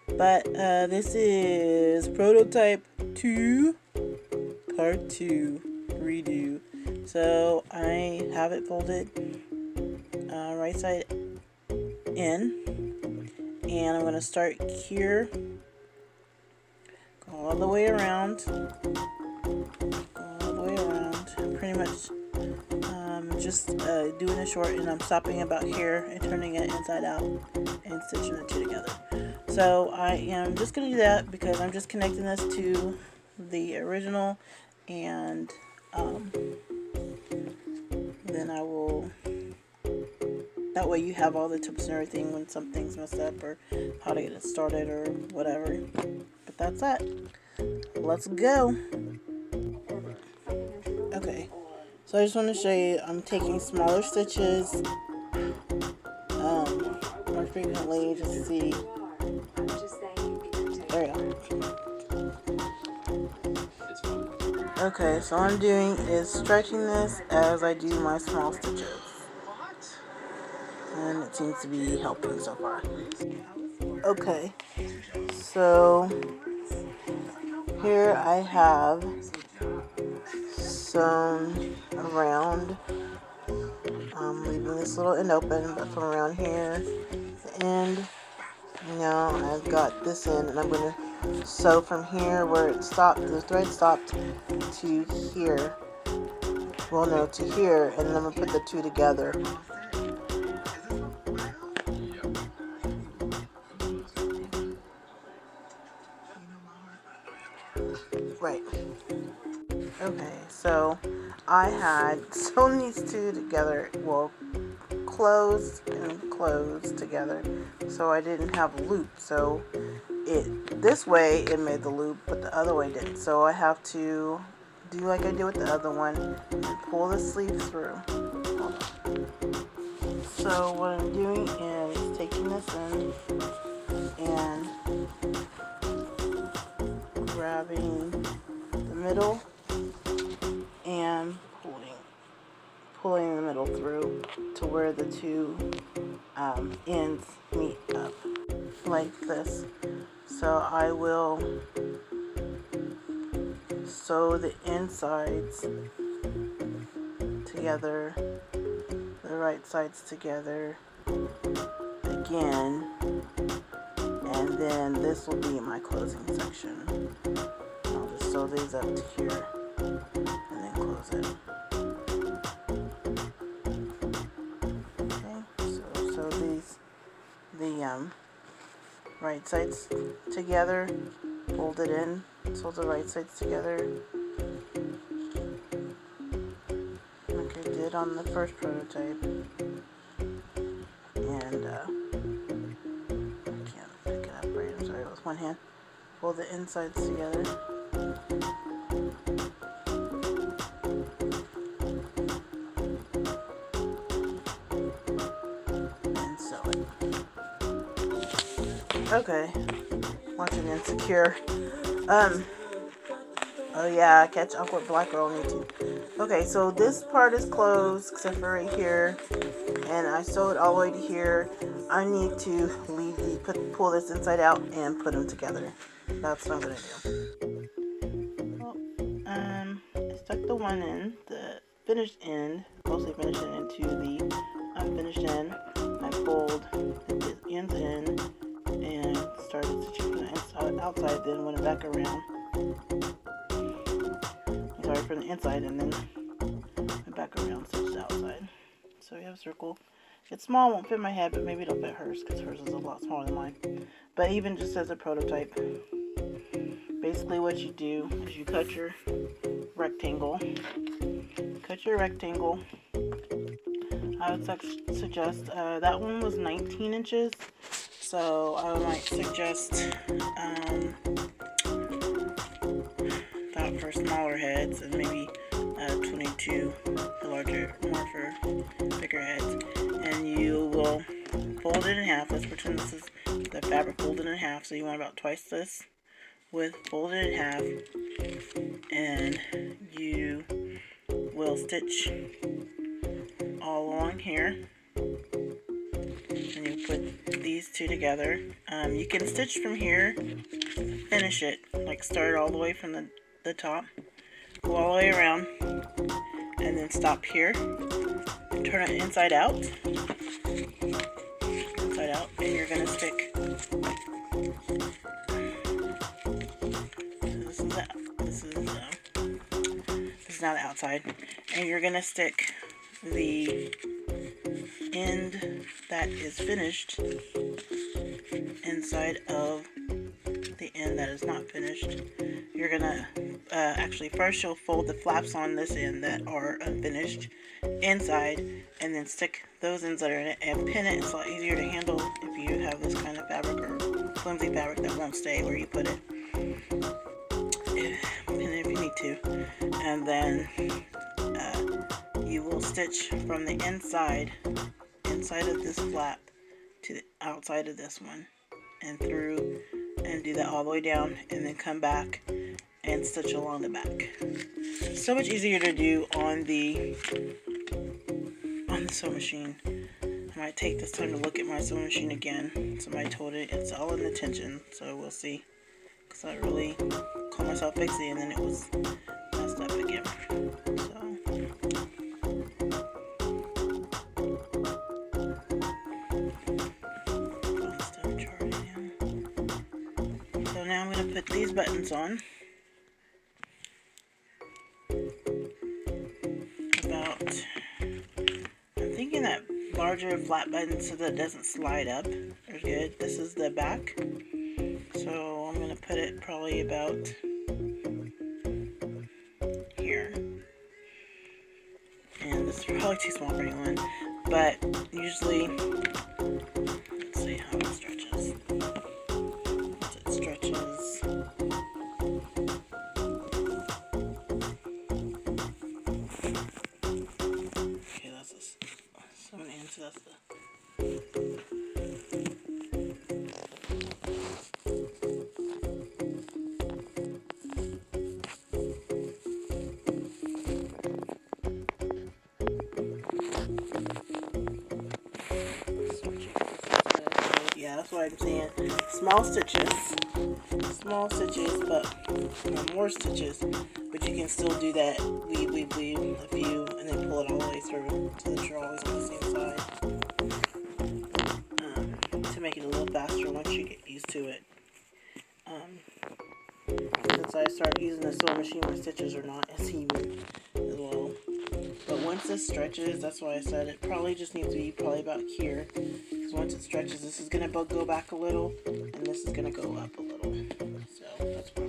But this is prototype 2, part 2, redo. So I have it folded right side in, and I'm going to start here, go all the way around, pretty much just doing it short, and I'm stopping about here and turning it inside out and stitching the two together. So I am just going to do that because I'm just connecting this to the original, and then I will, that way you have all the tips and everything when something's messed up or how to get it started or whatever. But that's it. Let's go. Okay, so I just want to show you I'm taking smaller stitches more frequently just to see. There we go. Okay, so what I'm doing is stretching this as I do my small stitches, and it seems to be helping so far. Okay, so here I have sewn around, leaving this little end open, but from around here, the end, now I've got this end, and I'm going to sew from here where it stopped, the thread stopped, to here. Well, no, to here, and then I'm going to put the two together. Right. Okay, so I had sewn these two together, well, closed and closed together, so I didn't have a loop. So this way it made the loop, but the other way didn't. So I have to do like I did with the other one and pull the sleeve through. So what I'm doing is taking this in and grabbing the middle and pulling the middle through to where the two ends meet up, like this. So I will sew the insides together, the right sides together again, and then this will be my closing section. I'll just sew these up to here and then close it. Okay, so sew these, the right sides together, fold it in, sew the right sides together, like I did on the first prototype. And I can't pick it up right, I'm sorry, it was one hand. Fold the insides together. And sew it. Okay, watching Insecure. Oh yeah, catch awkward black girl on YouTube. Okay, so this part is closed except for right here, and I sewed all the way to here. I need to pull this inside out and put them together. That's what I'm gonna do. Well, I stuck the one in, the finished end, mostly finished end, into the unfinished end. I pulled the ends in and started stitching from the inside, outside, then went back around. Sorry, from the inside, and then went back around, stitched the outside. So we have a circle. It's small, won't fit my head, but maybe it'll fit hers because hers is a lot smaller than mine. But even just as a prototype, basically what you do is you cut your rectangle. I would suggest, that one was 19 inches, so I might suggest that for smaller heads, and maybe 22 for larger, more for bigger heads. And you will fold it in half. Let's pretend this is the fabric folded in half, so you want about twice this width folded in half, and you will stitch all along here, and and you put these two together. You can stitch from here, finish it, like start all the way from the top, go all the way around, and then stop here, and turn it inside out, and you're going to stick, this is not outside, and you're going to stick the end that is finished inside of the end that is not finished. You're gonna actually first you'll fold the flaps on this end that are unfinished inside, and then stick those ends that are in it and pin it. It's a lot easier to handle if you have this kind of fabric or flimsy fabric that won't stay where you put it. Pin it if you need to, and then you will stitch from the inside of this flap to the outside of this one and through, and do that all the way down, and then come back and stitch along the back. So much easier to do on the sewing machine. I might take this time to look at my sewing machine again. Somebody told it it's all in the tension, so we'll see, because I really called myself fixing and then it was messed up again. So now I'm going to put these buttons on. I'm thinking that larger flat button so that it doesn't slide up. They're good. This is the back. So I'm going to put it probably about here. And this is probably too small for anyone, but usually, let's see how it stretches. It stretches. Okay, that's this. So I'm going to answer that's the. Yeah, that's what I'm saying. Small stitches, but more stitches. But you can still do that. Weave a few, and then pull it all the way through to the drawers on the same side to make it a little faster once you get used to it. Since I started using the sewing machine, my stitches are not as even as well. But once this stretches, that's why I said it probably just needs to be probably about here. Because once it stretches, this is going to go back a little, and this is going to go up a little. So that's why